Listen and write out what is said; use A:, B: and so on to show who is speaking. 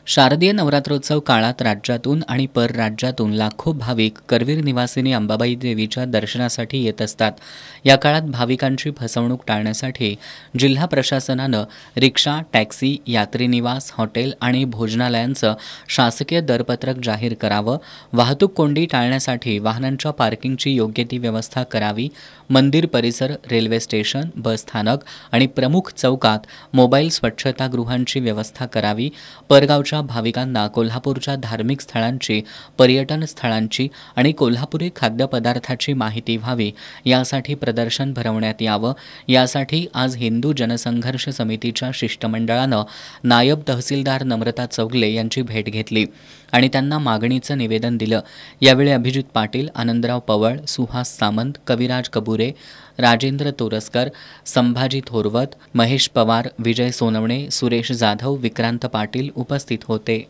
A: शारदीय नवरात्रोत्सव काळात राज्यातून आणि परराज्यातून लाखो भाविक करवीर निवासिनी अंबाबाई देवीच्या दर्शनासाठी येत असतात। या काळात भाविकांची फसवणूक टाळण्यासाठी जिल्हा प्रशासनानं रिक्षा, टॅक्सी, यात्री निवास, हॉटेल आणि भोजनालयांचं शासकीय दरपत्रक जाहीर करावं, वाहतूक कोंडी टाळण्यासाठी वाहनांच्या पार्किंगची योग्य ती व्यवस्था करावी, मंदिर परिसर, रेल्वे स्टेशन, बस स्थानक आणि प्रमुख चौकात मोबाईल स्वच्छतागृहांची व्यवस्था करावी, परगावच्या भाविकांना कोल्हापूरच्या धार्मिक स्थळांची, पर्यटन स्थळांची आणि कोल्हापुरी खाद्यपदार्थाची माहिती व्हावी यासाठी प्रदर्शन भरवण्यात यावं। यासाठी आज हिंदू जनसंघर्ष समितीच्या शिष्टमंडळानं नायब तहसीलदार नम्रता चौगले यांची भेट घेतली आणि त्यांना मागणीचं निवेदन दिलं। यावेळी अभिजित पाटील, आनंदराव पवळ, सुहास सामंत, कविराज कबुरे, राजेंद्र तोरसकर, संभाजी थोरवत, महेश पवार, विजय सोनवणे, सुरेश जाधव, विक्रांत पाटील उपस्थित होते।